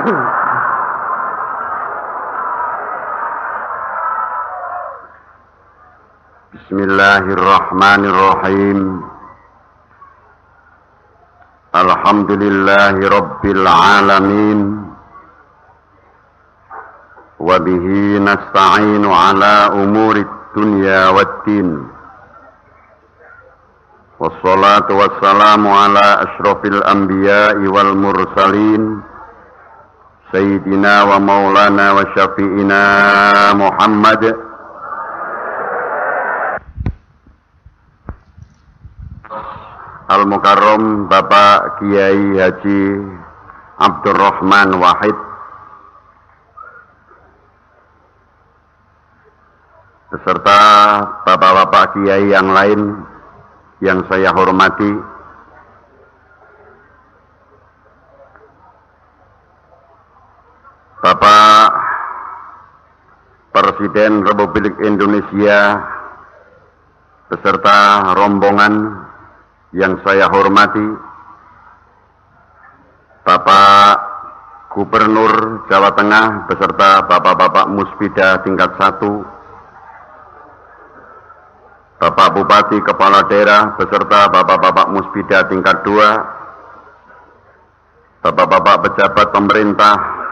Bismillahirrahmanirrahim. Alhamdulillahi rabbil alamin. Wa bihi nasta'inu ala umuri dunya waddin. Wassalatu wassalamu ala asyrafil anbiya'i wal mursalin. Sayyidina wa maulana wa syafi'ina Muhammad Al-Mukarram Bapak Kiai Haji Abdurrahman Wahid, beserta bapak-bapak kiai yang lain yang saya hormati, Bapak Presiden Republik Indonesia beserta rombongan yang saya hormati, Bapak Gubernur Jawa Tengah beserta bapak-bapak Muspida tingkat 1, Bapak Bupati Kepala Daerah beserta bapak-bapak Muspida tingkat 2, bapak-bapak pejabat pemerintah,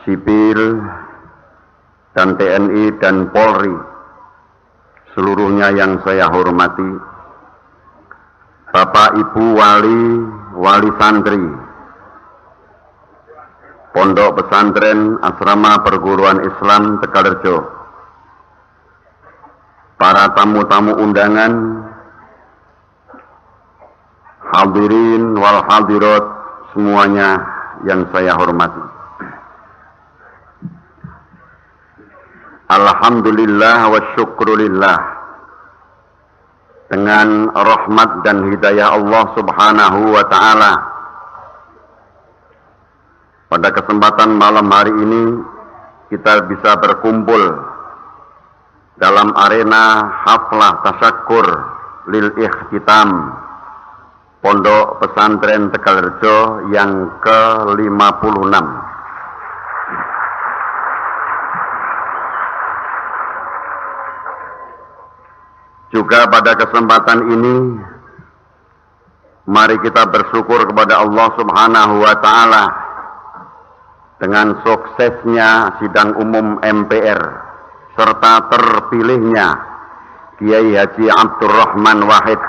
sipil, dan TNI dan Polri, seluruhnya yang saya hormati, Bapak Ibu Wali Santri, Pondok Pesantren Asrama Perguruan Islam Tegalrejo, para tamu-tamu undangan, hadirin wal hadirat semuanya yang saya hormati. Alhamdulillah wa syukrulillah. Dengan rahmat dan hidayah Allah Subhanahu wa ta'ala, pada kesempatan malam hari ini kita bisa berkumpul dalam arena haflah tasyakur lil ikhtitam Pondok Pesantren Tegalrejo yang ke-56. Juga pada kesempatan ini, mari kita bersyukur kepada Allah Subhanahu wa ta'ala dengan suksesnya sidang umum MPR serta terpilihnya Kiai Haji Abdurrahman Wahid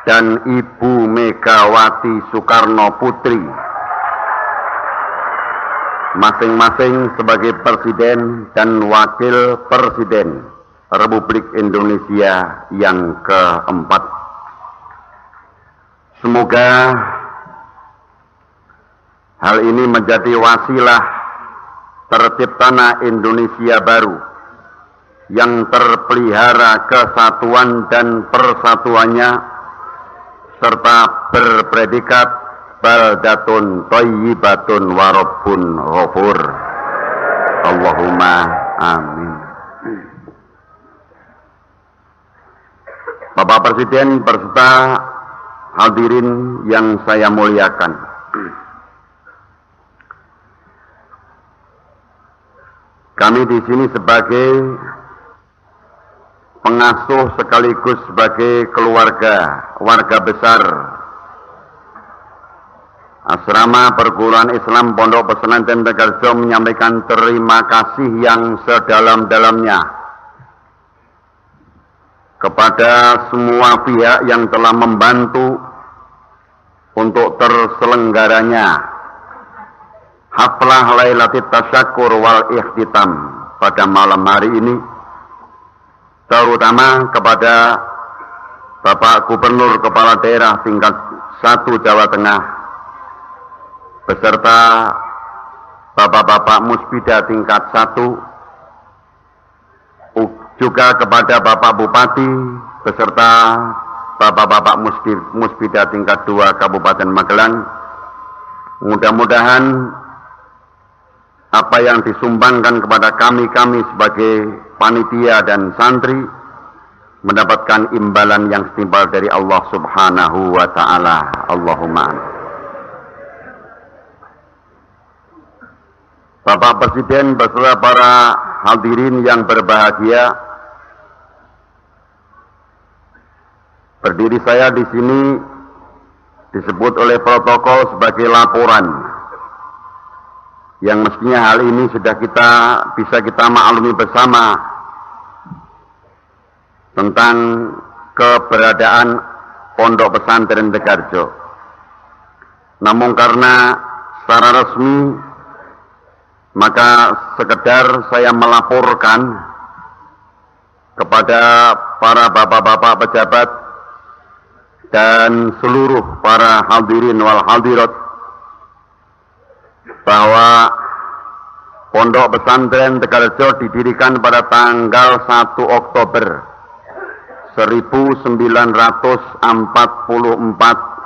dan Ibu Megawati Soekarno Putri, masing-masing sebagai Presiden dan Wakil Presiden Republik Indonesia yang keempat. Semoga hal ini menjadi wasilah terciptanya Indonesia baru yang terpelihara kesatuan dan persatuannya serta berpredikat baldatun thayyibatun wa rabbun ghafur. Allahumma amin. Bapak Presiden beserta hadirin yang saya muliakan, kami di sini sebagai pengasuh sekaligus sebagai warga besar Asrama Perguruan Islam Pondok Pesantren Tegalrejo menyampaikan terima kasih yang sedalam-dalamnya kepada semua pihak yang telah membantu untuk terselenggaranya haflah Lailatul Tasyakur wal Ikhtitam pada malam hari ini, terutama kepada Bapak Gubernur Kepala Daerah tingkat 1 Jawa Tengah beserta bapak-bapak Muspida tingkat 1, juga kepada Bapak Bupati beserta bapak-bapak Muspida tingkat 2 Kabupaten Magelang. Mudah-mudahan apa yang disumbangkan kepada kami sebagai panitia dan santri mendapatkan imbalan yang setimpal dari Allah Subhanahu wa taala. Allahumma amin. Bapak Presiden beserta para hadirin yang berbahagia, berdiri saya di sini disebut oleh protokol sebagai laporan yang mestinya hal ini sudah bisa kita maklumi bersama tentang keberadaan Pondok Pesantren Tegarjo. Namun karena secara resmi, maka sekedar saya melaporkan kepada para bapak-bapak pejabat dan seluruh para hadirin wal hadirat bahwa Pondok Pesantren Tegarjo didirikan pada tanggal 1 Oktober 1944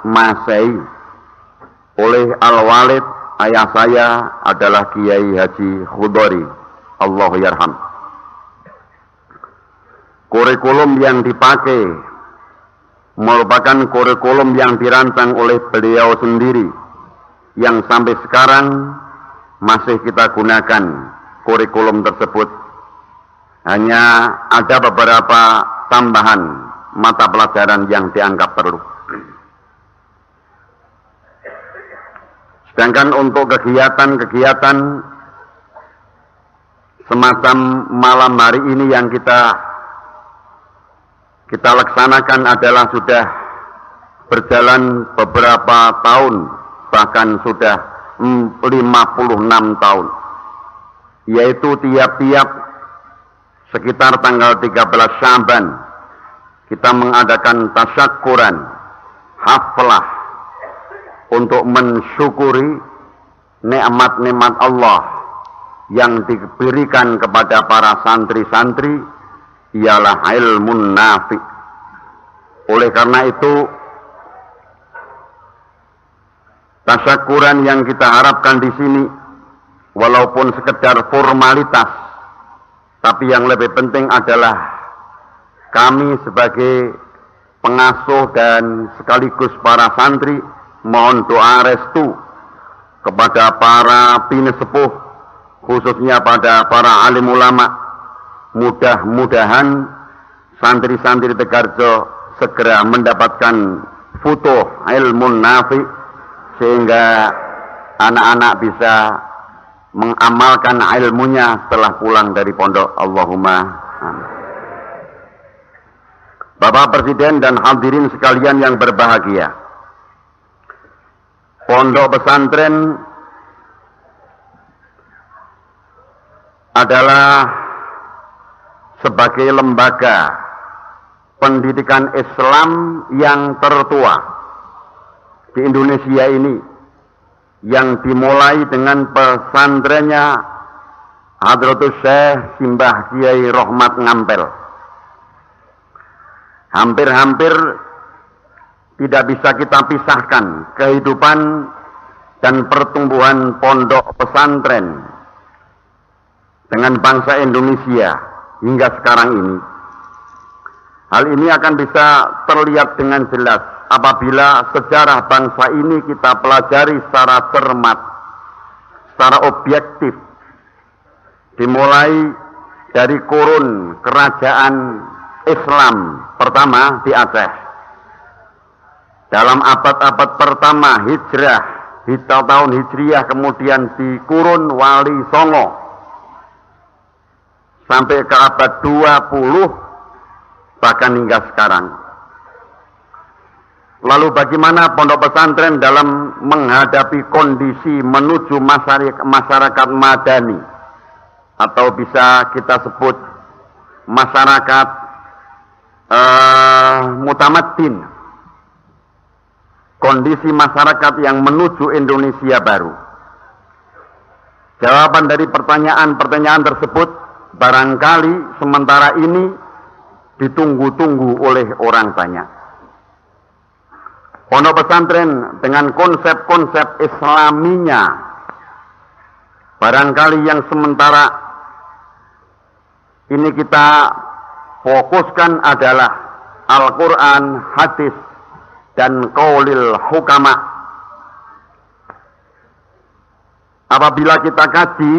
Masehi oleh Al-Walid, ayah saya adalah Kiai Haji Khudori, Allahu yarham. Kurikulum yang dipakai merupakan kurikulum yang dirancang oleh beliau sendiri, yang sampai sekarang masih kita gunakan kurikulum tersebut. Hanya ada beberapa tambahan mata pelajaran yang dianggap perlu. Sedangkan untuk kegiatan-kegiatan semacam malam hari ini yang kita laksanakan adalah sudah berjalan beberapa tahun, bahkan sudah 56 tahun, yaitu tiap-tiap sekitar tanggal 13 Sya'ban kita mengadakan tasyakuran, haflah untuk mensyukuri nikmat-nikmat Allah yang diberikan kepada para santri-santri, ialah ilmun nafi. Oleh karena itu, tasyakuran yang kita harapkan di sini walaupun sekedar formalitas, tapi yang lebih penting adalah kami sebagai pengasuh dan sekaligus para santri mohon doa restu kepada para pinesepuh, khususnya pada para alim ulama. Mudah-mudahan santri-santri Tegarjo segera mendapatkan futuh ilmu nafi, sehingga anak-anak bisa mengamalkan ilmunya setelah pulang dari pondok. Allahumma amin. Bapak Presiden dan hadirin sekalian yang berbahagia, Pondok Pesantren adalah sebagai lembaga pendidikan Islam yang tertua di Indonesia ini, yang dimulai dengan pesantrennya Hadratus Syekh Simbah Kiai Rohmat Ngampel. Hampir-hampir tidak bisa kita pisahkan kehidupan dan pertumbuhan pondok pesantren dengan bangsa Indonesia hingga sekarang ini. Hal ini akan bisa terlihat dengan jelas apabila sejarah bangsa ini kita pelajari secara cermat, secara objektif, dimulai dari kurun kerajaan Islam pertama di Aceh. Dalam abad-abad pertama Hijrah, di tahun Hijriah, kemudian di kurun Wali Songo, sampai ke abad 20, bahkan hingga sekarang. Lalu bagaimana pondok pesantren dalam menghadapi kondisi menuju masyarakat madani, atau bisa kita sebut masyarakat mutamaddin, kondisi masyarakat yang menuju Indonesia baru? Jawaban dari pertanyaan-pertanyaan tersebut barangkali sementara ini ditunggu-tunggu oleh orang banyak. Pondok pesantren dengan konsep-konsep Islaminya barangkali yang sementara ini kita fokuskan adalah Al-Quran, hadis, dan qaulil hukama. Apabila kita kaji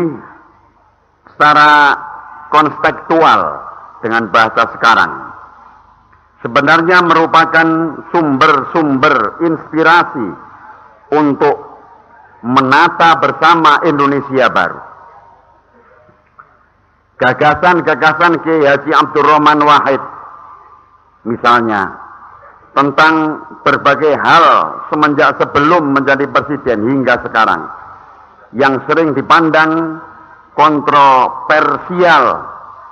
secara konstekstual dengan bahasa sekarang, sebenarnya merupakan sumber-sumber inspirasi untuk menata bersama Indonesia baru. Gagasan-gagasan Kiai Haji Abdurrahman Wahid, misalnya, tentang berbagai hal semenjak sebelum menjadi presiden hingga sekarang, yang sering dipandang kontroversial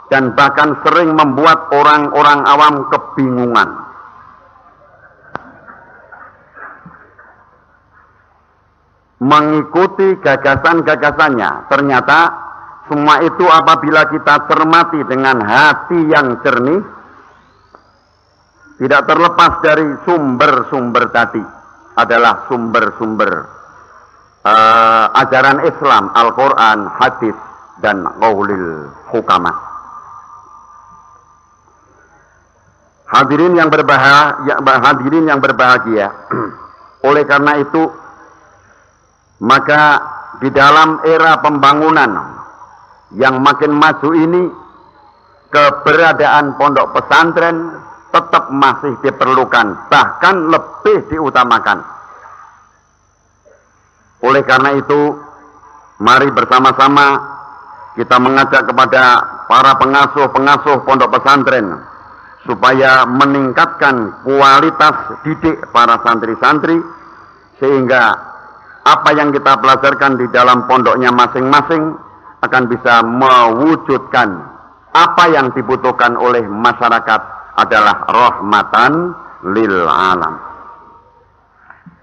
dan bahkan sering membuat orang-orang awam kebingungan. Mengikuti gagasan-gagasannya, ternyata semua itu apabila kita cermati dengan hati yang jernih, tidak terlepas dari sumber-sumber tadi adalah sumber-sumber ajaran Islam, Al-Quran, hadis, dan qaulil hukama. Hadirin yang berbahagia, oleh karena itu, maka di dalam era pembangunan yang makin maju ini, keberadaan pondok pesantren tetap masih diperlukan, bahkan lebih diutamakan. Oleh karena itu, mari bersama-sama kita mengajak kepada para pengasuh-pengasuh pondok pesantren supaya meningkatkan kualitas didik para santri-santri, sehingga apa yang kita pelajarkan di dalam pondoknya masing-masing akan bisa mewujudkan apa yang dibutuhkan oleh masyarakat adalah rahmatan lil alam.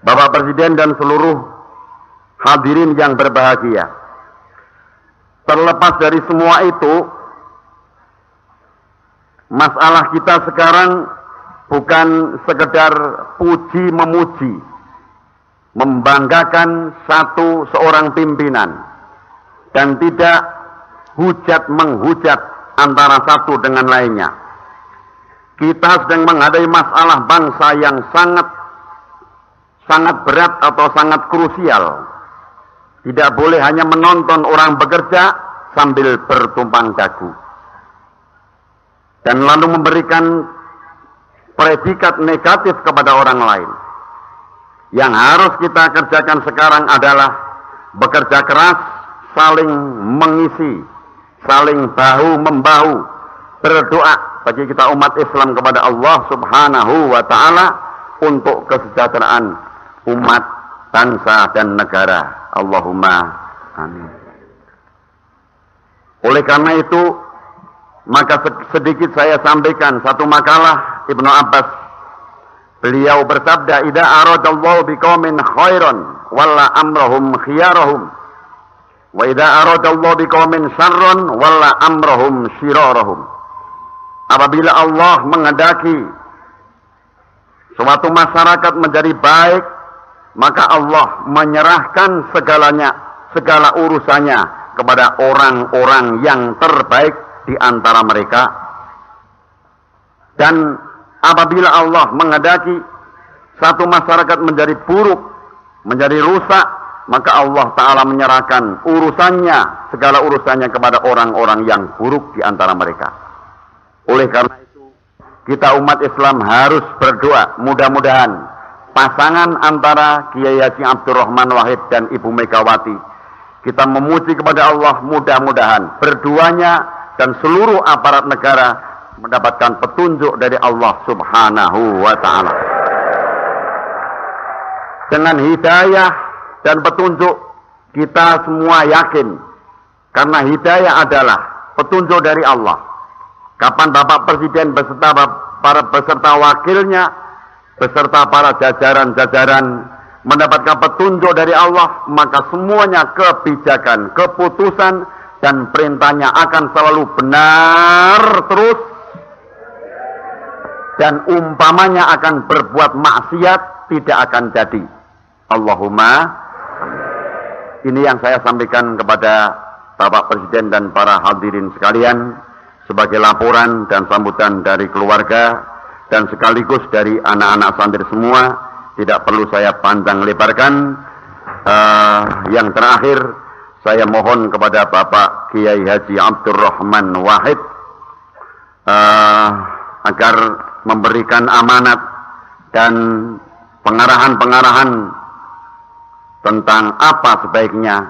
Bapak Presiden dan seluruh hadirin yang berbahagia, terlepas dari semua itu, masalah kita sekarang bukan sekedar puji memuji, membanggakan seorang pimpinan, dan tidak hujat menghujat antara satu dengan lainnya. Kita sedang menghadapi masalah bangsa yang sangat berat atau sangat krusial. Tidak boleh hanya menonton orang bekerja sambil bertumpang dagu dan lalu memberikan predikat negatif kepada orang lain. Yang harus kita kerjakan sekarang adalah bekerja keras, saling mengisi, saling bahu-membahu, berdoa bagi kita umat Islam kepada Allah Subhanahu wa Ta'ala untuk kesejahteraan umat, bangsa, dan negara. Allahumma amin. Oleh karena itu, maka sedikit saya sampaikan satu makalah Ibnu Abbas. Beliau bersabda, "Idza aradallahu biqaumin khairan walla amrahum khiyarahum, wa idza aradallahu biqaumin syarran walla amrahum syirarahum." Apabila Allah menghendaki suatu masyarakat menjadi baik, maka Allah menyerahkan segala urusannya kepada orang-orang yang terbaik di antara mereka. Dan apabila Allah menghendaki satu masyarakat menjadi buruk, menjadi rusak, maka Allah Ta'ala menyerahkan segala urusannya kepada orang-orang yang buruk di antara mereka. Oleh karena itu, kita umat Islam harus berdoa, mudah-mudahan pasangan antara Kiai Haji Abdurrahman Wahid dan Ibu Megawati, kita memuji kepada Allah, mudah-mudahan berduanya dan seluruh aparat negara mendapatkan petunjuk dari Allah Subhanahu wa Ta'ala. Dengan hidayah dan petunjuk, kita semua yakin, karena hidayah adalah petunjuk dari Allah. Kapan Bapak Presiden beserta wakilnya, beserta para jajaran-jajaran mendapatkan petunjuk dari Allah, maka semuanya kebijakan, keputusan, dan perintahnya akan selalu benar terus, dan umpamanya akan berbuat maksiat tidak akan jadi. Allahumma amin. Ini yang saya sampaikan kepada Bapak Presiden dan para hadirin sekalian. sebagai laporan dan sambutan dari keluarga dan sekaligus dari anak-anak santri semua. Tidak perlu saya panjang lebarkan. Yang terakhir, saya mohon kepada Bapak Kiai Haji Abdurrahman Wahid agar memberikan amanat dan pengarahan-pengarahan tentang apa sebaiknya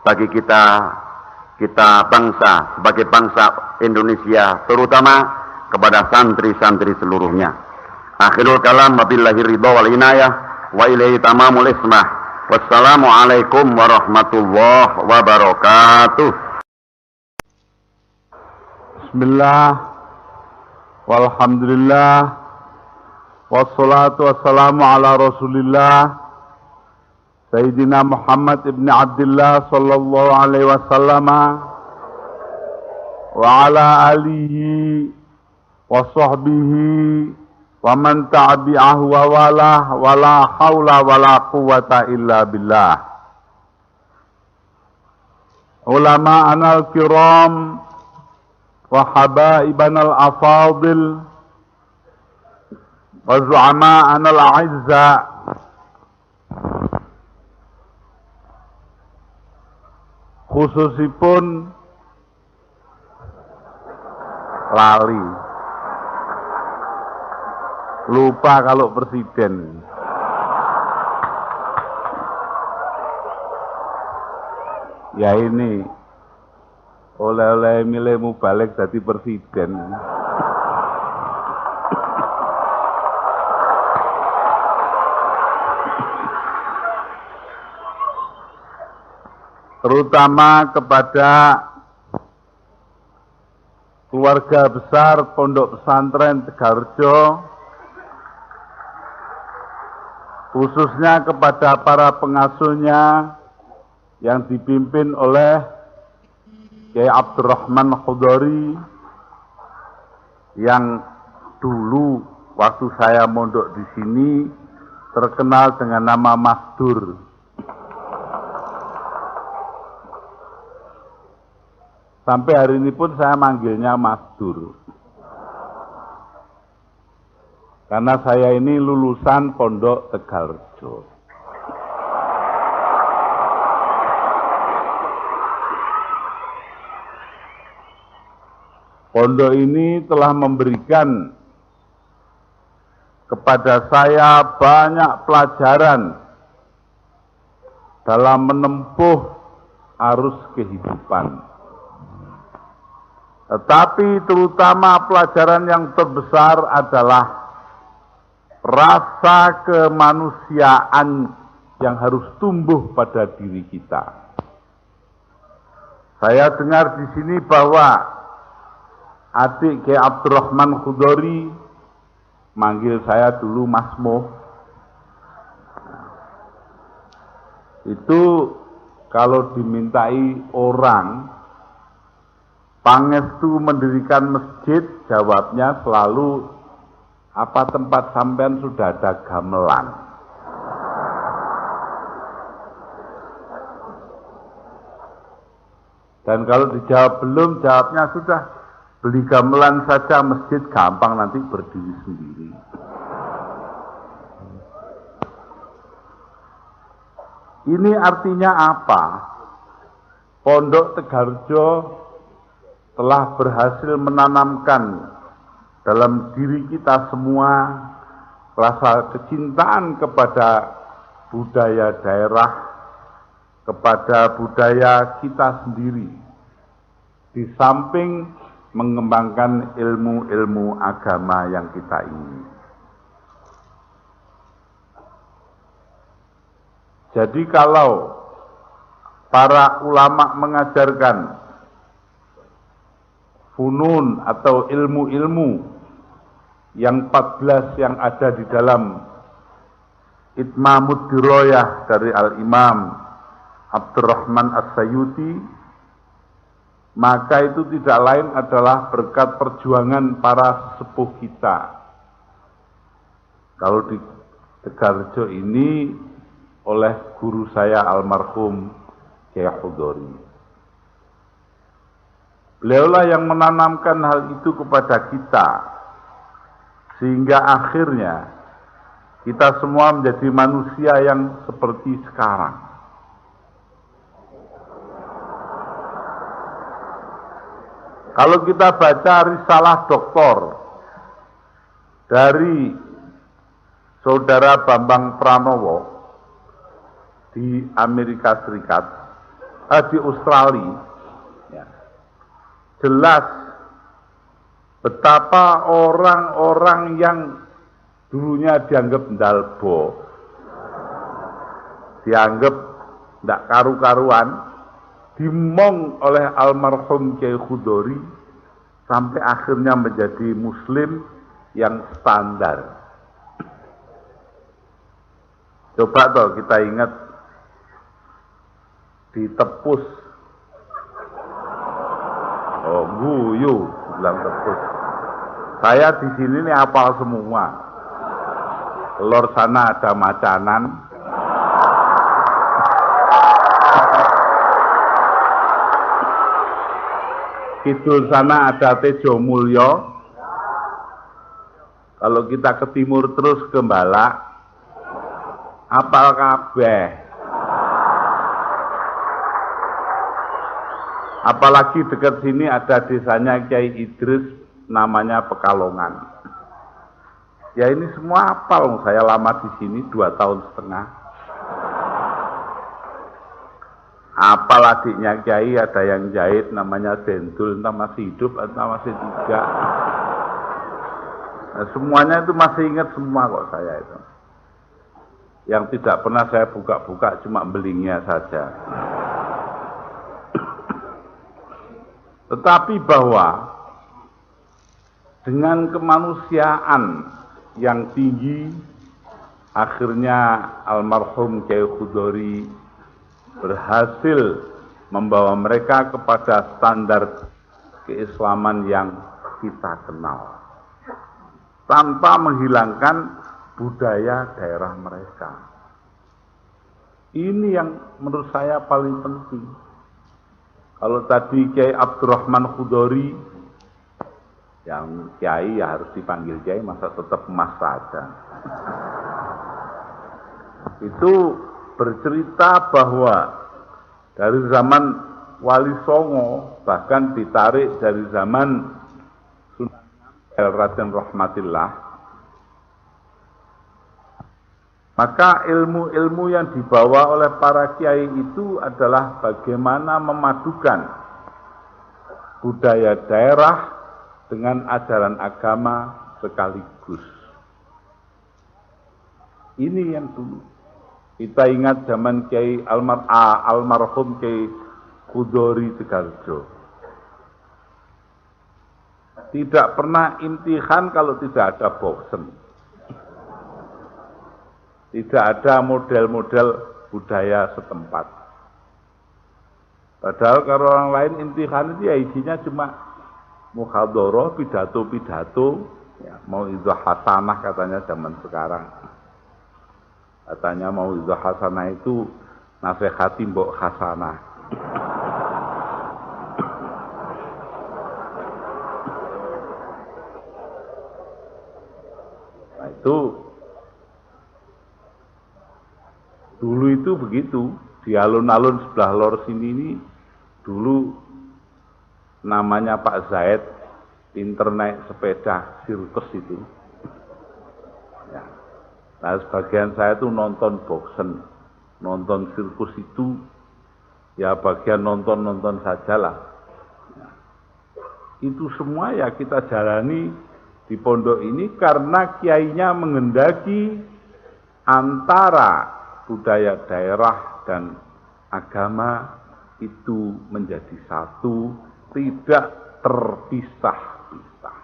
bagi kita bangsa, sebagai bangsa Indonesia, terutama kepada santri-santri seluruhnya. Akhirul kalam, wabillahi ridha wal inayah, wa ilaihi tamamul ismah. Wassalamualaikum warahmatullahi wabarakatuh. Bismillah, walhamdulillah, wassalatu wassalamu ala rasulillah, Sayyidina Muhammad ibn Abdullah sallallahu alaihi wasallam wa ala alihi wa sahbihi wa man tabi'ahu wa wala hawla wa la quwwata illa billah. Ulama anal kiram wa habaibana al-afadil wa zu'ama anal a'izza, khususipun lali, lupa kalau presiden. Ya ini oleh-oleh milihmu balik jadi presiden. Terutama kepada keluarga besar Pondok Pesantren Tegarrejo, khususnya kepada para pengasuhnya yang dipimpin oleh Kiai Abdurrahman Khudori, yang dulu waktu saya mondok di sini terkenal dengan nama Mas Dur. Sampai hari ini pun saya manggilnya Mas Dur. Karena saya ini lulusan Pondok Tegarrejo. Pondok ini telah memberikan kepada saya banyak pelajaran dalam menempuh arus kehidupan. Tetapi terutama pelajaran yang terbesar adalah rasa kemanusiaan yang harus tumbuh pada diri kita. Saya dengar di sini bahwa adik Kiai Abdurrahman Khudori manggil saya dulu Mas Mo. Itu kalau dimintai orang pangestu mendirikan masjid, jawabnya selalu, apa tempat sampean sudah ada gamelan? Dan kalau dijawab belum, jawabnya sudah, beli gamelan saja masjid gampang nanti berdiri sendiri. Ini artinya apa? Pondok Tegarrejo telah berhasil menanamkan dalam diri kita semua rasa kecintaan kepada budaya daerah, kepada budaya kita sendiri, di samping mengembangkan ilmu-ilmu agama yang kita ingini. Jadi kalau para ulama mengajarkan funun atau ilmu-ilmu yang 14 yang ada di dalam Itmamud Diroyah dari Al-Imam Abdurrahman As-Sayuti, maka itu tidak lain adalah berkat perjuangan para sesepuh kita. Kalau di Tegarrejo ini oleh guru saya almarhum Kiai Khudori. Beliaulah yang menanamkan hal itu kepada kita, sehingga akhirnya kita semua menjadi manusia yang seperti sekarang. Kalau kita baca risalah doktor dari Saudara Bambang Pranowo di Amerika Serikat, di Australia, ya, jelas betapa orang-orang yang dulunya dianggap ndalbo, dianggap tidak karu-karuan, dimong oleh almarhum Kyai Khudori sampai akhirnya menjadi muslim yang standar. Coba toh kita ingat ditepus, oh guyu bilang tepus. Saya di sini nih hafal semua. Lor sana ada macanan, kidul sana ada Tejo Mulyo. Kalau kita ke timur terus ke Balak, apal kabeh. Apalagi dekat sini ada desanya Kyai Idris, namanya Pekalongan. Ya ini semua apal, saya lama di sini 2 tahun setengah. Apal adiknya Kyai, ada yang jahit namanya Dendul, entah masih hidup entah masih tidak. Nah, semuanya itu masih ingat semua kok saya itu. Yang tidak pernah saya buka-buka cuma belingnya saja. Tetapi bahwa dengan kemanusiaan yang tinggi, akhirnya almarhum Kyai Khudori berhasil membawa mereka kepada standar keislaman yang kita kenal, tanpa menghilangkan budaya daerah mereka. Ini yang menurut saya paling penting. Kalau tadi Kyai Abdurrahman Khudori, yang Kyai ya harus dipanggil Kyai, masa tetap Mas saja. Itu bercerita bahwa dari zaman Wali Songo, bahkan ditarik dari zaman Sunan Raden Rahmatillah, maka ilmu-ilmu yang dibawa oleh para kiai itu adalah bagaimana memadukan budaya daerah dengan ajaran agama sekaligus. Ini yang dulu. Kita ingat zaman Kyai almarhum Kyai Khudori Tegaljo. Tidak pernah imtihan kalau tidak ada boxen. Tidak ada model-model budaya setempat. Padahal kalau orang lain imtihan itu ya isinya cuma muhadharah, pidato-pidato, ya, mau itu hasanah katanya zaman sekarang. Katanya mau itu hasanah itu nasihati mbok hasanah. Nah itu dulu itu begitu, di alun-alun sebelah lor sini ini dulu namanya Pak Zaid, pinter naik sepeda sirkus itu. Ya. Nah sebagian saya tuh nonton boxen, nonton sirkus itu, ya bagian nonton-nonton sajalah. Ya. Itu semua ya kita jalani di pondok ini karena kiainya menghendaki antara budaya daerah dan agama itu menjadi satu, tidak terpisah-pisah.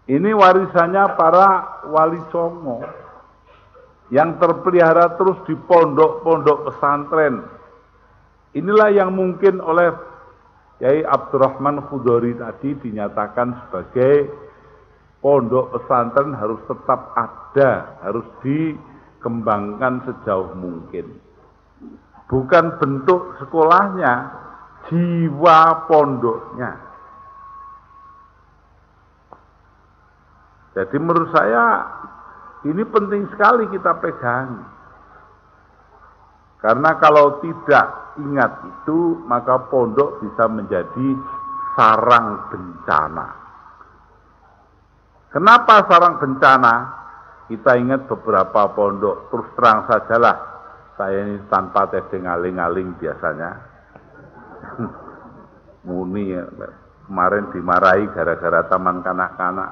Ini warisannya para wali songo yang terpelihara terus di pondok-pondok pesantren. Inilah yang mungkin oleh Kyai Abdurrahman Khudori tadi dinyatakan sebagai pondok pesantren harus tetap ada, harus dikembangkan sejauh mungkin. Bukan bentuk sekolahnya, jiwa pondoknya. Jadi menurut saya ini penting sekali kita pegang. Karena kalau tidak ingat itu, maka pondok bisa menjadi sarang bencana. Kenapa sarang bencana? Kita ingat beberapa pondok, terus terang sajalah, saya ini tanpa tedeng aling-aling biasanya. Muni ya, kemarin dimarahi gara-gara taman kanak-kanak.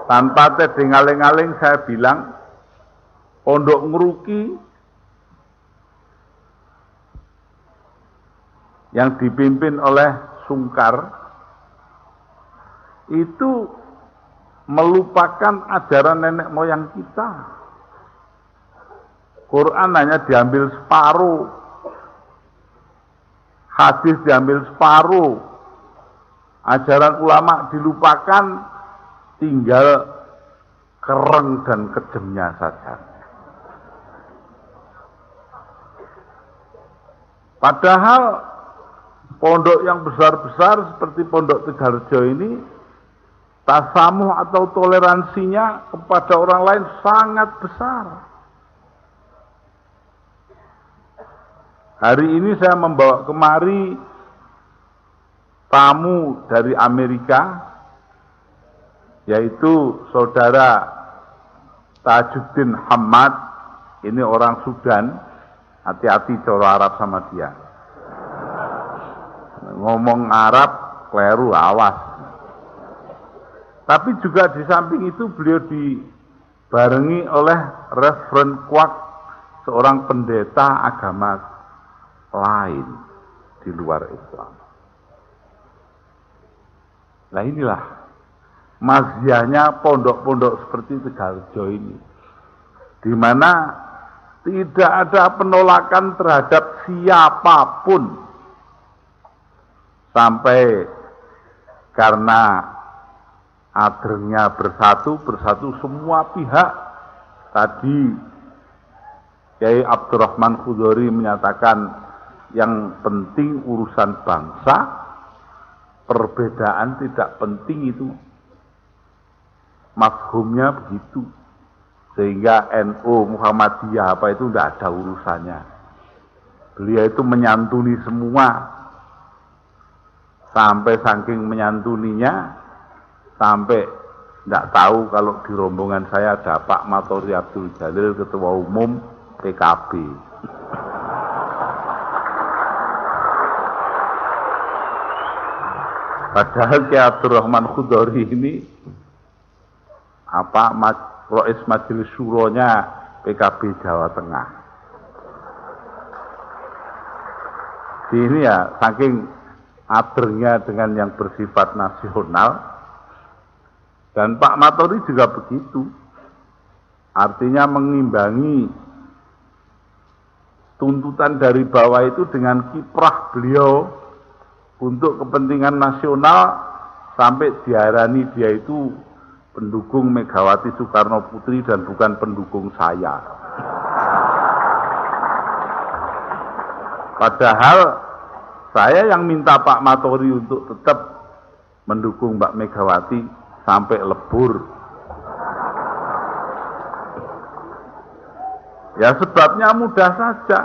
Tanpa tedeng aling-aling saya bilang, pondok Ngeruki yang dipimpin oleh Sungkar itu melupakan ajaran nenek moyang kita. Quran hanya diambil separuh, hadis diambil separuh, ajaran ulama dilupakan, tinggal kereng dan kejemnya saja. Padahal pondok yang besar-besar seperti Pondok Tegalrejo ini, tasamuh atau toleransinya kepada orang lain sangat besar. Hari ini saya membawa kemari tamu dari Amerika, yaitu saudara Tajuddin Hamad. Ini orang Sudan, hati-hati cara Arab sama dia. Ngomong Arab keliru, awas. Tapi juga di samping itu beliau dibarengi oleh Reverend Kwak, seorang pendeta agama lain di luar Islam. Nah inilah maziahnya pondok-pondok seperti Tegalrejo ini, di mana tidak ada penolakan terhadap siapapun, sampai karena adrengnya bersatu semua pihak. Tadi Kiai Abdurrahman Khudori menyatakan yang penting urusan bangsa, perbedaan tidak penting, itu mafhumnya begitu. Sehingga NU Muhammadiyah apa itu tidak ada urusannya. Beliau itu menyantuni semua, sampai saking menyantuninya, sampai tidak tahu kalau di rombongan saya ada Pak Matori Abdul Jalil, Ketua Umum PKB. Padahal Kiai Abdurrahman Khudori ini Rais Majelis Syuronya PKB Jawa Tengah. Ini ya saking adrengnya dengan yang bersifat nasional. Dan Pak Matori juga begitu. Artinya mengimbangi tuntutan dari bawah itu dengan kiprah beliau untuk kepentingan nasional, sampai diarani dia itu pendukung Megawati Soekarno Putri dan bukan pendukung saya. Padahal saya yang minta Pak Matori untuk tetap mendukung Mbak Megawati sampai lebur. Ya sebabnya mudah saja.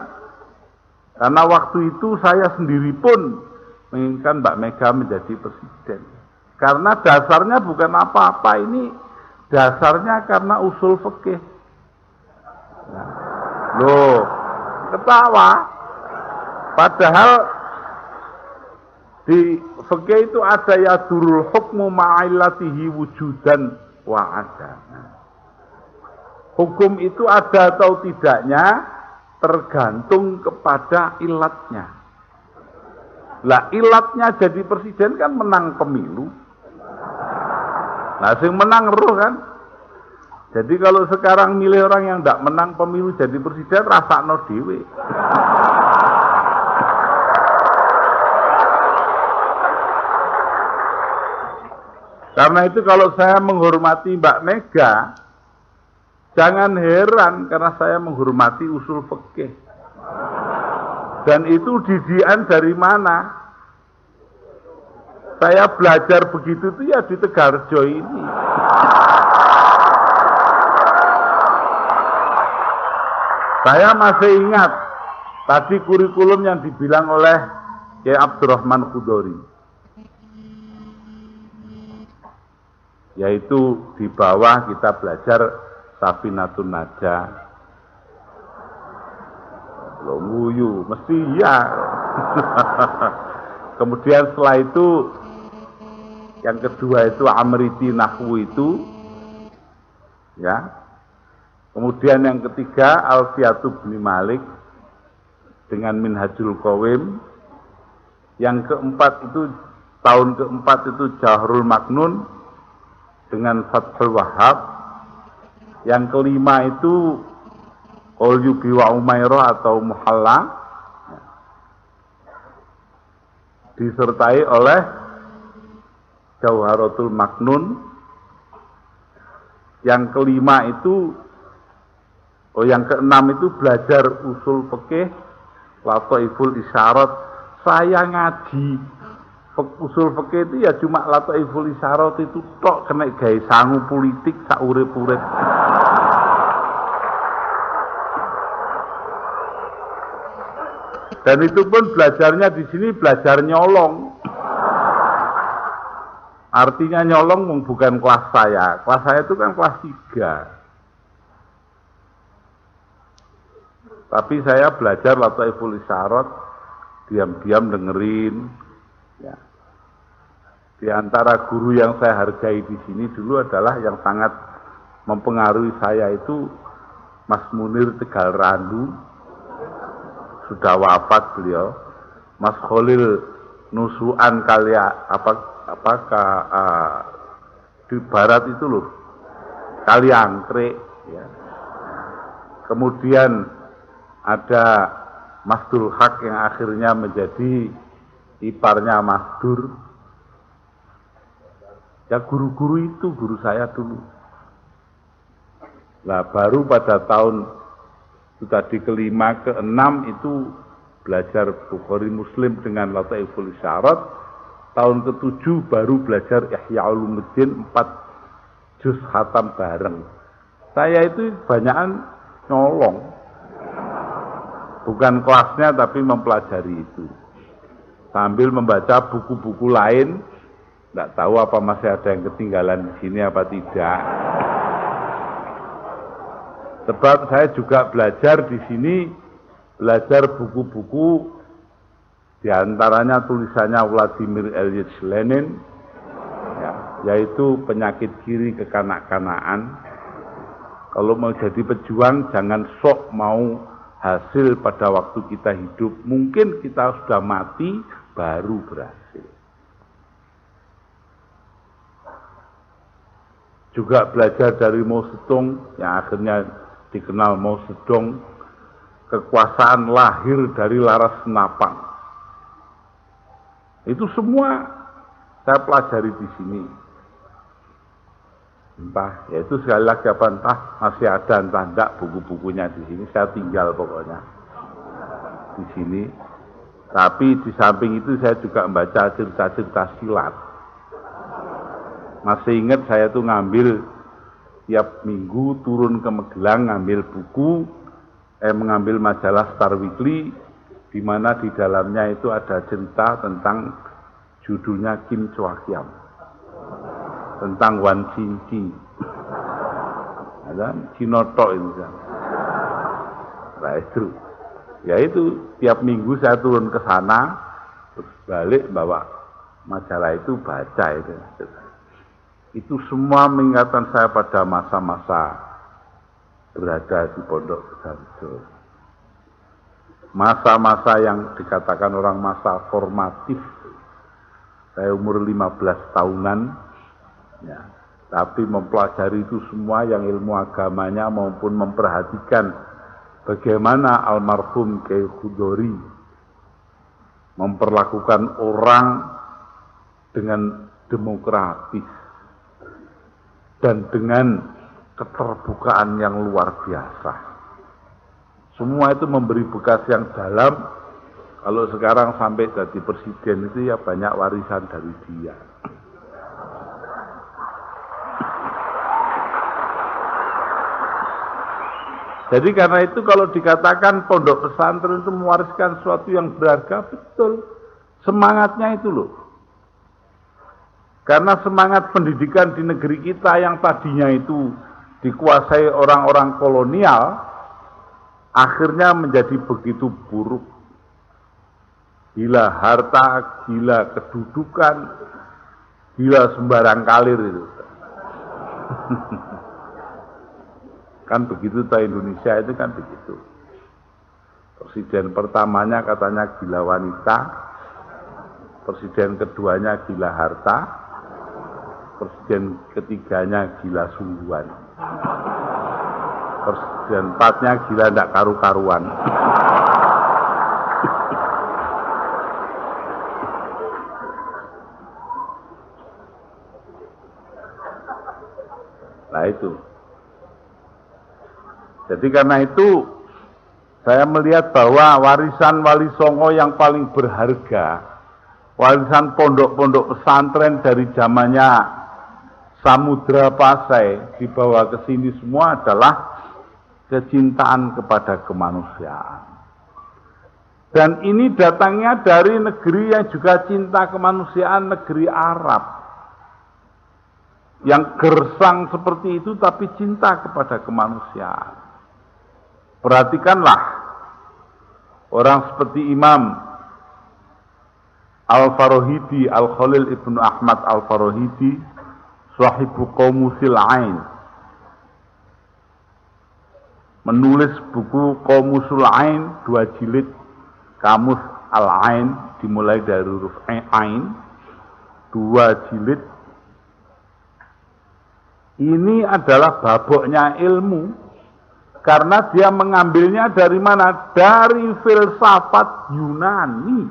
Karena waktu itu saya sendiri pun menginginkan Mbak Mega menjadi presiden. Karena dasarnya bukan apa-apa, ini dasarnya karena usul fikih. Loh, ketawa. Padahal di fikih itu ada yadurul hukmu ma'ilatihi wujudan wa adana. Hukum itu ada atau tidaknya tergantung kepada ilatnya. Lah ilatnya jadi presiden kan menang pemilu. Nah sing menang roh kan. Jadi kalau sekarang milih orang yang tidak menang pemilu jadi presiden, rasakno dhewe. Karena itu kalau saya menghormati Mbak Mega, Jangan heran karena saya menghormati usul fikih. Dan itu didikan dari mana? Saya belajar begitu tuh ya di Tegarjo ini. Saya masih ingat tadi kurikulum yang dibilang oleh Kiai Abdurrahman Khudori, yaitu di bawah kita belajar Safinatun Najah. Lo nguyu, mesti iya. Kemudian setelah itu yang kedua itu Amriti Nahwu itu, ya. Kemudian yang ketiga Alfiyatu bin Malik dengan Minhajul Qawim. Yang keempat itu tahun keempat itu Jahrul Maknun dengan Fathul Wahhab. Yang kelima itu Qalyubi wa Umairah atau Muhalla, disertai oleh Jauharatul Maknun. Yang kelima itu yang keenam itu belajar usul fikih, Lataiful Isyarat. Saya ngaji usul fikih itu ya cuma Lataiful Isyarat itu tok, kena gawe sangu politik sak urip-urip. Dan itu pun belajarnya di sini belajar nyolong. Artinya nyolong bukan kelas saya. Kelas saya itu kan kelas 3. Tapi saya belajar Lataiful Isyarat, diam-diam dengerin. Ya. Di antara guru yang saya hargai di sini dulu adalah yang sangat mempengaruhi saya itu Mas Munir Tegal Randu, sudah wafat beliau. Mas Khalil Nusuan di barat itu loh, Kaliangkrik. Ya. Kemudian ada Mas Dul Haq yang akhirnya menjadi iparnya Mas Dur. Ya guru-guru itu guru saya dulu. Nah baru pada tahun itu tadi kelima, keenam itu belajar Bukhari Muslim dengan Lataiful Isyarat. Tahun ke-7 baru belajar Ihya Ulumuddin 4 juz khatam bareng. Saya itu banyakan nyolong. Bukan kelasnya tapi mempelajari itu. Sambil membaca buku-buku lain, tidak tahu apa masih ada yang ketinggalan di sini apa tidak. Sebab saya juga belajar di sini, belajar buku-buku, di antaranya tulisannya Vladimir Ilyich Lenin, ya, yaitu penyakit kiri kekanak-kanakan. Kalau mau jadi pejuang, jangan sok mau hasil pada waktu kita hidup. Mungkin kita sudah mati, baru berhasil. Juga belajar dari Mao Zedong, yang akhirnya dikenal Mao Zedong, kekuasaan lahir dari laras senapang. Itu semua saya pelajari di sini. Entah, yaitu sekali lagi apa entah masih ada entah enggak buku-bukunya di sini. Saya tinggal pokoknya di sini. Tapi di samping itu saya juga membaca cerita-cerita silat. Masih ingat saya tuh ngambil tiap minggu turun ke Magelang ngambil buku, mengambil majalah Star Weekly, di mana di dalamnya itu ada cerita tentang judulnya Kim Chua Kiam, tentang Wan Chin-chi. Ada Cinoto itu kan. Nah itu. Ya itu tiap minggu saya turun ke sana, terus balik bawa majalah itu baca itu. Itu semua mengingatkan saya pada masa-masa berada di Pondok Tegarjo. Masa-masa yang dikatakan orang masa formatif. Saya umur 15 tahunan, ya, tapi mempelajari itu semua yang ilmu agamanya maupun memperhatikan bagaimana almarhum Kiai Khudori memperlakukan orang dengan demokratis dan dengan keterbukaan yang luar biasa. Semua itu memberi bekas yang dalam. Kalau sekarang sampai jadi presiden itu ya banyak warisan dari dia. Jadi karena itu kalau dikatakan pondok pesantren itu mewariskan sesuatu yang berharga, betul. Semangatnya itu loh. Karena semangat pendidikan di negeri kita yang tadinya itu dikuasai orang-orang kolonial, akhirnya menjadi begitu buruk. Gila harta, gila kedudukan, gila sembarang kalir itu. Kan begitu toh, Indonesia itu kan begitu. Presiden pertamanya katanya gila wanita, presiden keduanya gila harta, presiden ketiganya gila sungguhan, presiden empatnya gila ndak karu-karuan. Nah itu. Jadi karena itu saya melihat bahwa warisan Wali Songo yang paling berharga, warisan pondok-pondok pesantren dari zamannya Samudra Pasai dibawa ke sini semua adalah kecintaan kepada kemanusiaan. Dan ini datangnya dari negeri yang juga cinta kemanusiaan, negeri Arab. Yang gersang seperti itu tapi cinta kepada kemanusiaan. Perhatikanlah orang seperti Imam Al-Farahidi, Al-Khalil Ibnu Ahmad Al-Farahidi, Sahibu Qamusil Ain, menulis buku Qamusul Ain, 2 jilid, Kamus Al-Ain, dimulai dari huruf Ain, 2 jilid. Ini adalah baboknya ilmu. Karena dia mengambilnya dari mana? Dari filsafat Yunani.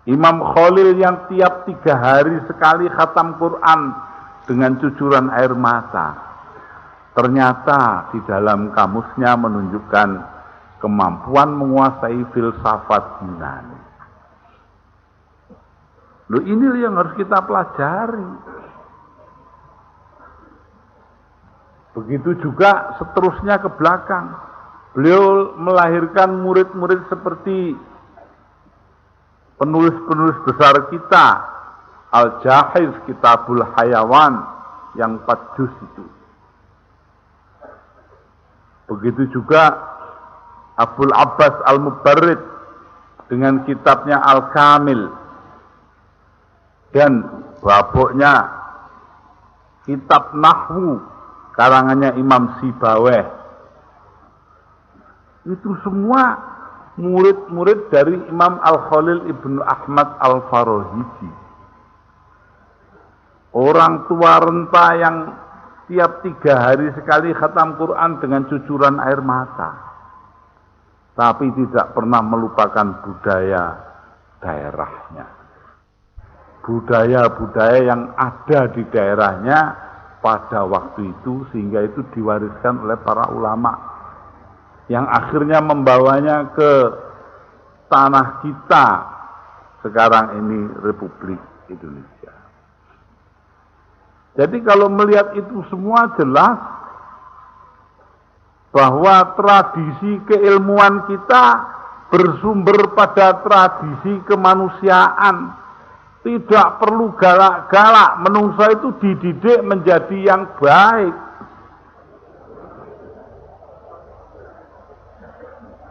Imam Khalil yang tiap 3 hari sekali khatam Quran dengan cucuran air mata. Ternyata di dalam kamusnya menunjukkan kemampuan menguasai filsafat Yunani. Loh, ini yang harus kita pelajari. Begitu juga seterusnya ke belakang. Beliau melahirkan murid-murid seperti penulis-penulis besar kita. Al-Jahiz, Kitabul Hayawan, yang 4 juz itu. Begitu juga Abul Abbas Al-Mubarrid dengan kitabnya Al-Kamil. Dan baboknya kitab Nahwu karangannya Imam Sibaweh. Itu semua murid-murid dari Imam Al-Khalil Ibnu Ahmad Al-Farahidi. Orang tua renta yang tiap 3 hari sekali khatam Quran dengan cucuran air mata. Tapi tidak pernah melupakan budaya daerahnya. Budaya-budaya yang ada di daerahnya pada waktu itu, sehingga itu diwariskan oleh para ulama yang akhirnya membawanya ke tanah kita sekarang ini, Republik Indonesia. Jadi kalau melihat itu semua jelas bahwa tradisi keilmuan kita bersumber pada tradisi kemanusiaan. Tidak perlu galak-galak, menungso itu dididik menjadi yang baik.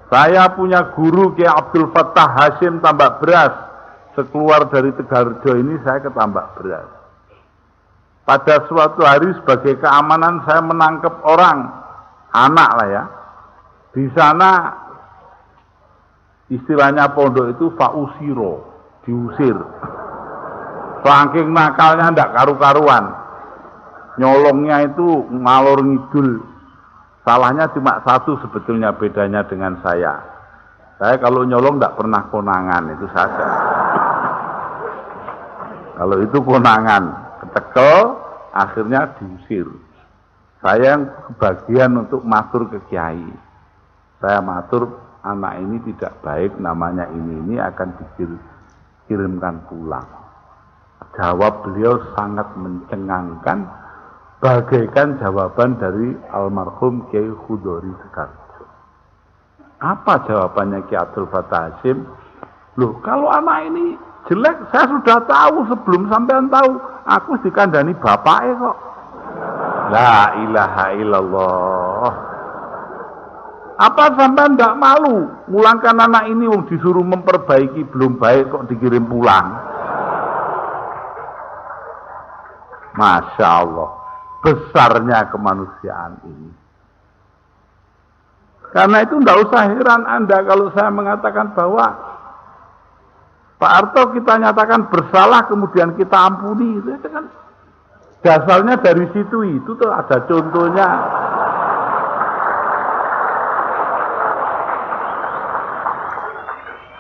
Saya punya guru Kiai Abdul Fattah Hashim Tambak Beras. Sekeluar dari Tegarjo ini saya ke Tambak Beras. Pada suatu hari sebagai keamanan saya menangkap orang, anak lah ya. Di sana istilahnya pondok itu fausiro, diusir. Saking nakalnya ndak karu-karuan. Nyolongnya itu ngalor ngidul. Salahnya cuma satu sebetulnya bedanya dengan saya. Saya kalau nyolong ndak pernah konangan, itu saja. Kalau itu konangan, ketekel, Akhirnya diusir. Saya yang kebagian untuk matur ke kiai. Saya matur, anak ini tidak baik, namanya ini akan dikirimkan pulang. Jawab beliau sangat mencengangkan, bagaikan jawaban dari almarhum Kiai Khudori Tegarjo. Apa jawabannya Kiai Abdul Fattah Hasyim? Loh, kalau anak ini jelek, saya sudah tahu sebelum sampean tahu. Aku dikandani bapaknya kok. La ilaha illallah. Apa sampean tidak malu mulangkan anak ini wong disuruh memperbaiki belum baik kok dikirim pulang? Masya Allah, besarnya kemanusiaan ini. Karena itu tidak usah heran Anda kalau saya mengatakan bahwa Pak Harto kita nyatakan bersalah kemudian kita ampuni, itu kan dasarnya dari situ itu tuh ada contohnya.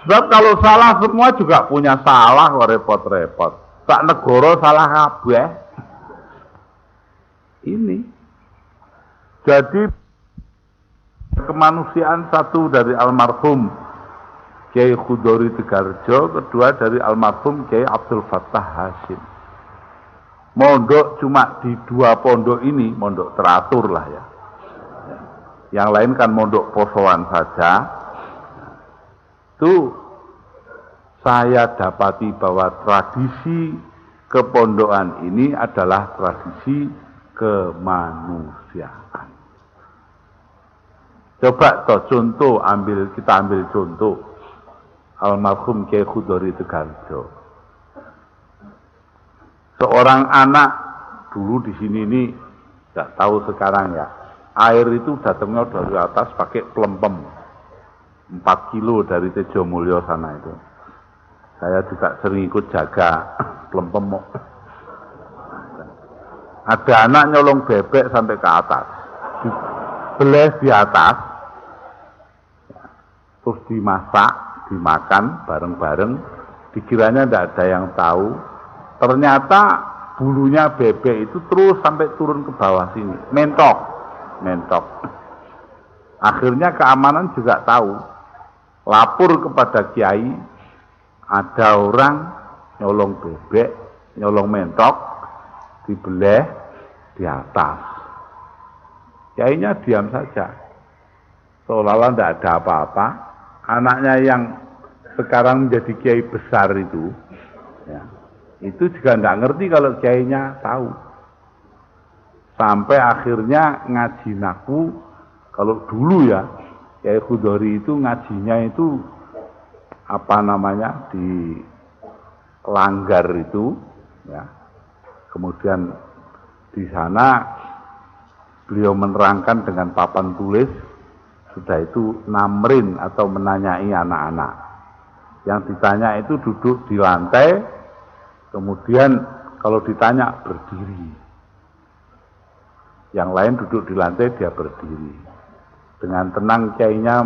Sebab kalau salah semua juga punya salah kok repot-repot. Sak negara salah kabeh. Ini. Jadi kemanusiaan satu dari almarhum Kiai Khudori Tegarjo, kedua dari almarhum Kiai Abdul Fattah Hasyim. Mondok cuma di dua pondok ini, mondok teratur lah ya. Yang lain kan mondok posoan saja. Itu saya dapati bahwa tradisi kepondokan ini adalah tradisi kemanusiaan. Coba toh contoh, kita ambil contoh almarhum Kiai Khudori Tegarjo. Seorang anak dulu di sini ini nggak tahu sekarang ya, air itu datangnya dari atas pakai pelempem 4 kilo dari Tejomulyo sana itu. Saya juga sering ikut jaga pelempem. Ada anak nyolong bebek sampai ke atas, dibeles di atas, terus dimasak, dimakan bareng-bareng. Dikiranya tidak ada yang tahu. Ternyata bulunya bebek itu terus sampai turun ke bawah sini, mentok. Akhirnya keamanan juga tahu, lapor kepada kiai, ada orang nyolong bebek, nyolong mentok, dibeleh di atas. Kiainya diam saja, seolah-olah tidak ada apa-apa. Anaknya yang sekarang menjadi kiai besar itu, ya, itu juga tidak ngerti kalau kiainya tahu. Sampai akhirnya ngaji naku, kalau dulu ya, Kiai Khudori itu ngajinya itu apa namanya di Langgar itu, ya. Kemudian di sana beliau menerangkan dengan papan tulis, sudah itu namrin atau menanyai anak-anak. Yang ditanya itu duduk di lantai, kemudian kalau ditanya berdiri. Yang lain duduk di lantai, dia berdiri. Dengan tenang kiainya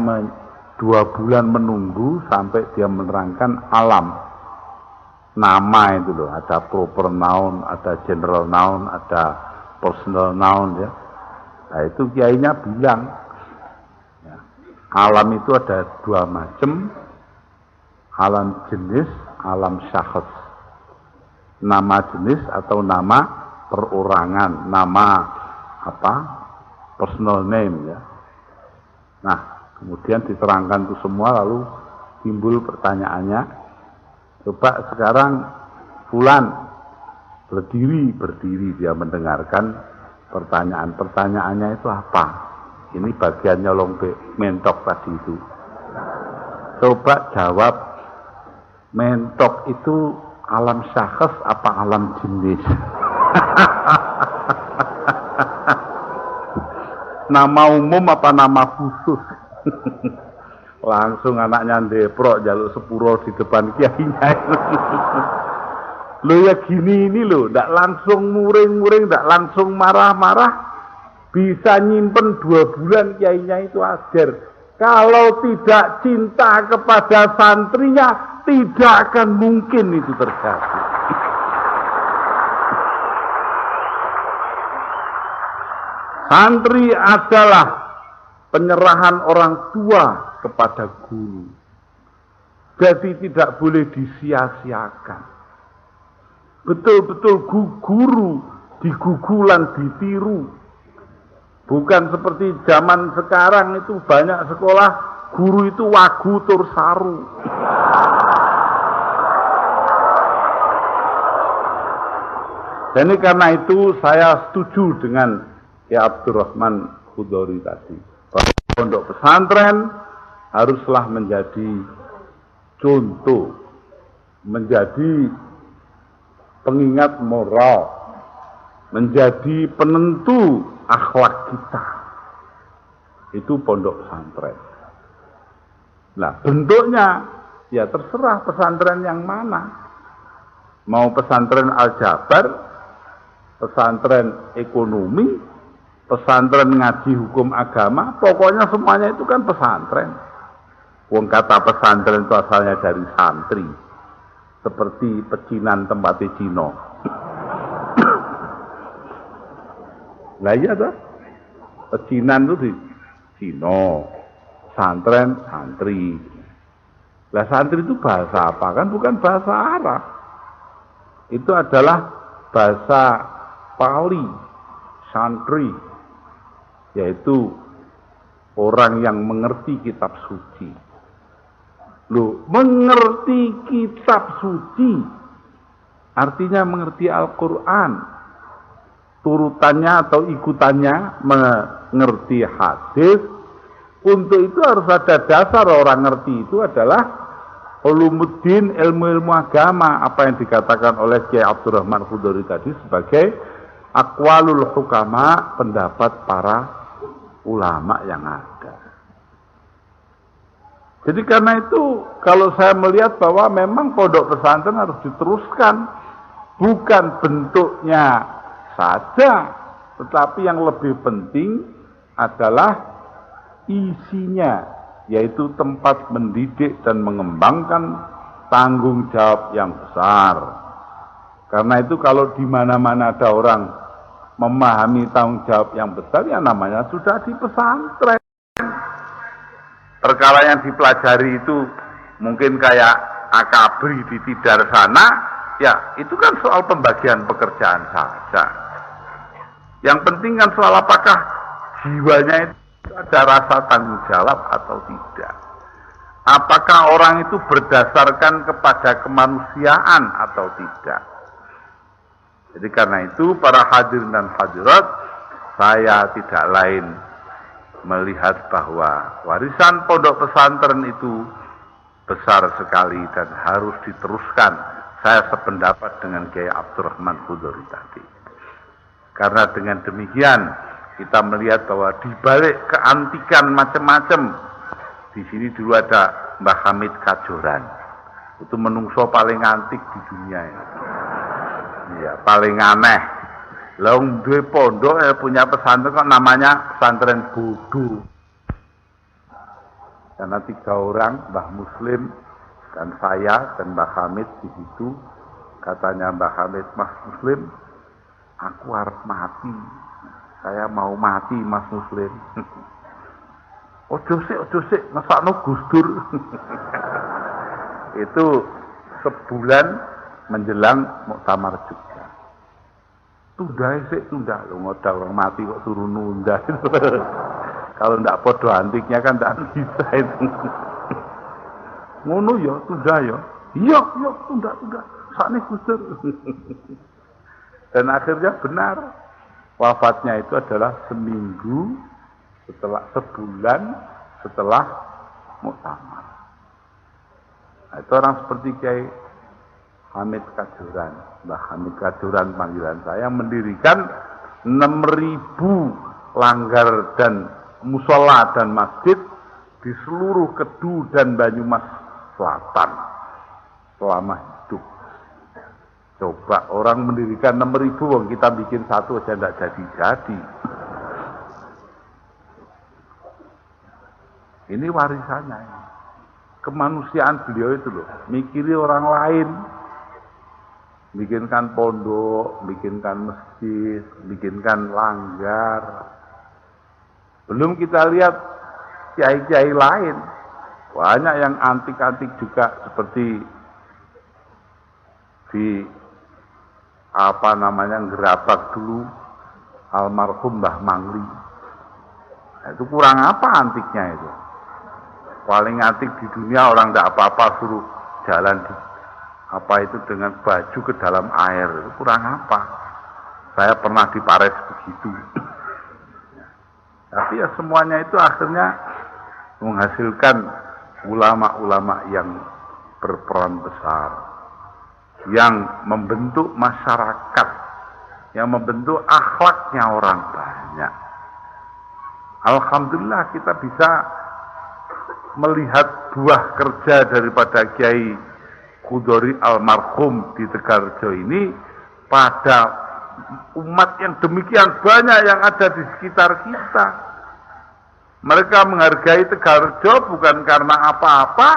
2 bulan menunggu sampai dia menerangkan alam. Nama itu loh, ada proper noun, ada general noun, ada personal noun ya. Nah itu kiainya bilang, ya, alam itu ada 2 macam, alam jenis, alam syakhs. Nama jenis atau nama perorangan, nama apa? Personal name ya. Nah, kemudian diterangkan itu semua, lalu timbul pertanyaannya, coba sekarang fulan berdiri dia mendengarkan pertanyaannya itu apa? Ini bagian nyolong mentok tadi itu. Coba jawab, mentok itu alam syakhs apa alam jenis? Nama umum apa nama khusus? Langsung anaknya ndeprok jaluk sepuro di depan kiainya. Lo ya gini ini lo, ndak langsung muring-muring, ndak langsung marah-marah, bisa nyimpen 2 bulan kiainya itu ajar. Kalau tidak cinta kepada santrinya, tidak akan mungkin itu terjadi. Santri adalah penyerahan orang tua kepada guru. Jadi tidak boleh disia-siakan. Betul-betul guru digugulan, ditiru. Bukan seperti zaman sekarang itu banyak sekolah guru itu wagu tur saru. Jadi karena itu saya setuju dengan Ya Abdurrahman Hudori tadi. Bahwa pondok pesantren haruslah menjadi contoh, menjadi pengingat moral, menjadi penentu akhlak kita. Itu pondok pesantren. Nah, bentuknya ya terserah pesantren yang mana. Mau pesantren Al-Jabar, pesantren ekonomi, pesantren ngaji hukum agama, pokoknya semuanya itu kan pesantren. Wong kata pesantren itu asalnya dari santri, seperti pecinan tempatnya Cino. Lah iya toh, pecinan itu di Cino, pesantren santri. Lah santri itu bahasa apa? Kan bukan bahasa Arab. Itu adalah bahasa Pali, santri, yaitu orang yang mengerti kitab suci. Loh, mengerti kitab suci artinya mengerti Al-Quran, turutannya atau ikutannya mengerti hadis. Untuk itu harus ada dasar. Orang ngerti itu adalah ulumuddin, ilmu-ilmu agama, apa yang dikatakan oleh Kiai Abdurrahman Hudori tadi sebagai aqwalul hukama, pendapat para ulama yang ada. Jadi karena itu kalau saya melihat bahwa memang pondok pesantren harus diteruskan, bukan bentuknya saja, tetapi yang lebih penting adalah isinya, yaitu tempat mendidik dan mengembangkan tanggung jawab yang besar. Karena itu kalau di mana-mana ada orang memahami tanggung jawab yang besar, ya namanya sudah di pesantren. Perkara yang dipelajari itu mungkin kayak akabri di tidar sana, ya itu kan soal pembagian pekerjaan saja. Yang penting kan soal apakah jiwanya itu ada rasa tanggung jawab atau tidak. Apakah orang itu berdasarkan kepada kemanusiaan atau tidak. Jadi karena itu para hadirin dan hadirat, saya tidak lain melihat bahwa warisan pondok pesantren itu besar sekali dan harus diteruskan. Saya sependapat dengan Kiai Abdurrahman Hudori tadi. Karena dengan demikian kita melihat bahwa di balik keantikan macam-macam, di sini dulu ada Mbah Hamid Kajoran. Itu menungso paling antik di dunia ini. Ya, paling aneh. Laung duwe pondok punya pesantren kok namanya pesantren bodoh. Karena 3 orang, Mbah Muslim dan saya dan Mbah Hamid di situ. Katanya Mbah Hamid, Mas Muslim, aku harus mati. Saya mau mati, Mas Muslim. Ojo sik, ngesakno Gus Dur. Itu sebulan menjelang Muktamar Jogja. Tunda sik, tunda. Lho ngoda orang mati kok suruh nunda. Kalau ndak podo antiknya kan ndak bisa itu. Ngono ya, tunda ya. Iya, tunda. Sakne Gus Dur. Dan akhirnya benar. Wafatnya itu adalah seminggu sebulan setelah Muktamar. Nah, itu orang seperti Kiai Hamid Kajoran, Mbah Hamid Kajoran panggilan saya, mendirikan 6.000 langgar dan musola dan masjid di seluruh Kedu dan Banyumas Selatan selama hidup. Coba orang mendirikan 6.000, wong kita bikin satu aja tidak jadi-jadi. Ini warisannya. Kemanusiaan beliau itu loh, mikiri orang lain. Bikinkan pondok, bikinkan masjid, bikinkan langgar, Belum kita lihat kiai-kiai lain, banyak yang antik-antik juga seperti di Gerabak dulu almarhum Mbah Mangli. Nah, itu kurang apa antiknya itu? Paling antik di dunia orang tidak apa-apa suruh jalan dengan baju ke dalam air, itu kurang apa? Saya pernah di Paris begitu. Tapi ya semuanya itu akhirnya menghasilkan ulama-ulama yang berperan besar, yang membentuk masyarakat, yang membentuk akhlaknya orang banyak. Alhamdulillah kita bisa melihat buah kerja daripada Kiai Khudori almarhum di Tegarjo ini pada umat yang demikian banyak yang ada di sekitar kita. Mereka menghargai Tegarjo bukan karena apa-apa,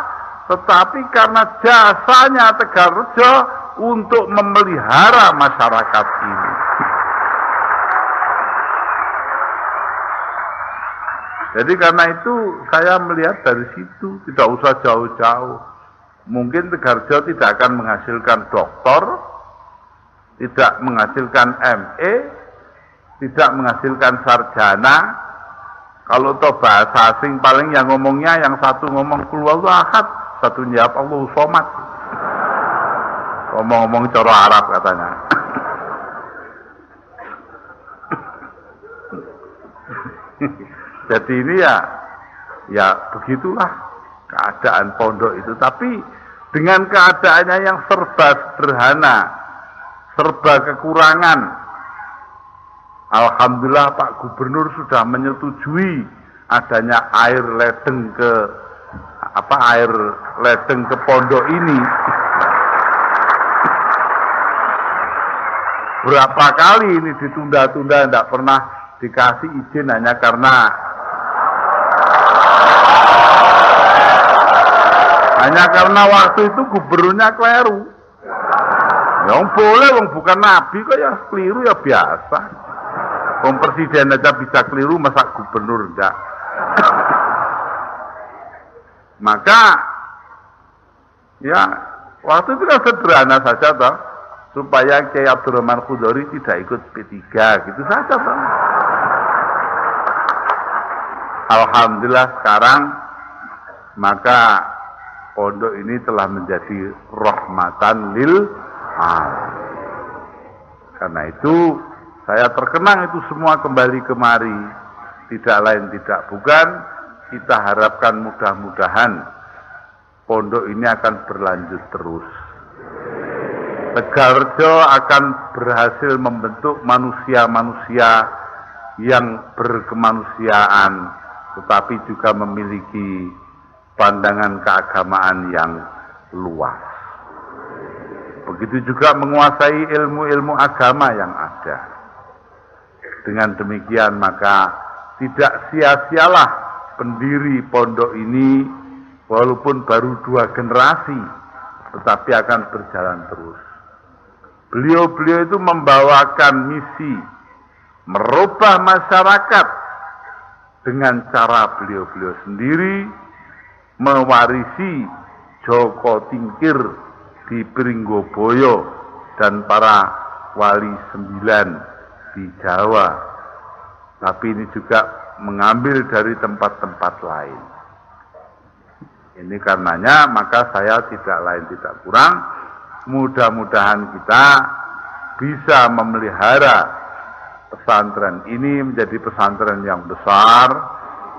tetapi karena jasanya Tegarjo untuk memelihara masyarakat ini. Jadi karena itu saya melihat dari situ, tidak usah jauh-jauh. Mungkin Tegarjo tidak akan menghasilkan doktor, tidak menghasilkan ME, tidak menghasilkan sarjana. Kalau toh bahasa asing paling yang ngomongnya, yang satu ngomong Qul huwallahu ahad, satu jawab Allahu somad. Ngomong-ngomong cara Arab katanya. Jadi ini ya begitulah keadaan pondok itu. Tapi dengan keadaannya yang serba sederhana, serba kekurangan, alhamdulillah Pak Gubernur sudah menyetujui adanya air ledeng ke pondok ini. Berapa kali ini ditunda-tunda, tidak pernah dikasih izin hanya karena waktu itu gubernurnya keliru. Yang boleh, wong bukan nabi kok ya keliru ya biasa. Wong presiden aja bisa keliru, masa gubernur enggak? Maka ya waktu itu kan sederhana saja toh, supaya Kiai Abdurrahman Khudori tidak ikut P3 gitu saja toh. Alhamdulillah sekarang maka pondok ini telah menjadi rahmatan lil alamin. Karena itu saya terkenang itu semua kembali kemari, tidak lain tidak bukan, kita harapkan mudah-mudahan pondok ini akan berlanjut terus. Tegarjo akan berhasil membentuk manusia-manusia yang berkemanusiaan, tetapi juga memiliki pandangan keagamaan yang luas. Begitu juga menguasai ilmu-ilmu agama yang ada. Dengan demikian maka tidak sia-sialah pendiri pondok ini, walaupun baru 2 generasi, tetapi akan berjalan terus. Beliau-beliau itu membawakan misi merubah masyarakat dengan cara beliau-beliau sendiri, mewarisi Joko Tingkir di Pringgoboyo dan para wali 9 di Jawa. Tapi ini juga mengambil dari tempat-tempat lain. Ini karenanya maka saya tidak lain tidak kurang, mudah-mudahan kita bisa memelihara pesantren ini menjadi pesantren yang besar,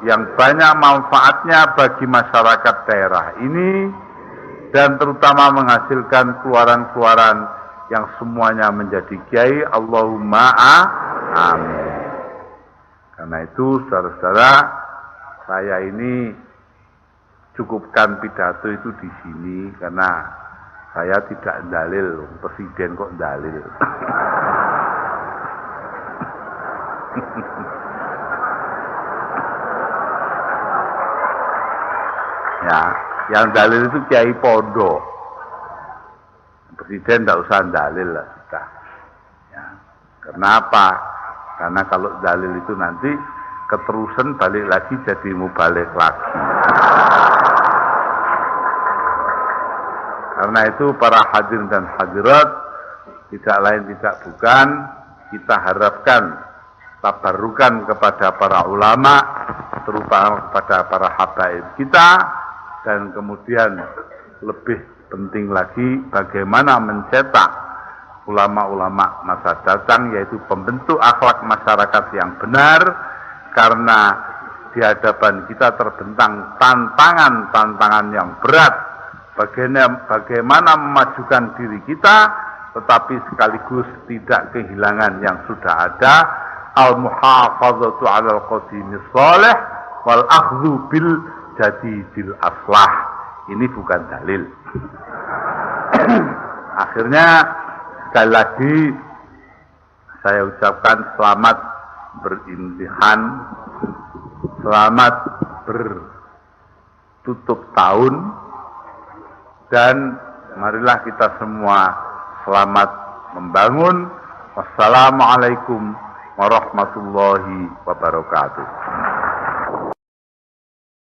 yang banyak manfaatnya bagi masyarakat daerah ini, dan terutama menghasilkan keluaran-keluaran yang semuanya menjadi kiai. Allahumma amin. Karena itu saudara-saudara, saya ini cukupkan pidato itu di sini karena saya tidak dalil, presiden kok dalil. Ya, yang dalil itu kiai pondok. Presiden tidak usah dalil lah sudah. Ya. Kenapa? Karena kalau dalil itu nanti keterusan balik lagi jadi mubalik lagi. Karena itu para hadirin dan hadirat, tidak lain tidak bukan, kita harapkan tabarukan kepada para ulama, terutama kepada para habaib kita, dan kemudian lebih penting lagi bagaimana mencetak ulama-ulama masa datang, yaitu pembentuk akhlak masyarakat yang benar, karena di hadapan kita terbentang tantangan-tantangan yang berat, bagaimana memajukan diri kita, tetapi sekaligus tidak kehilangan yang sudah ada, al-muhafazatu 'alal qadimis shalih wal akhdhu bil jadidil aslah. Ini bukan dalil. Akhirnya sekali lagi saya ucapkan selamat berimtihan, selamat bertutup tahun, dan marilah kita semua selamat membangun. Wassalamualaikum warahmatullahi wabarakatuh.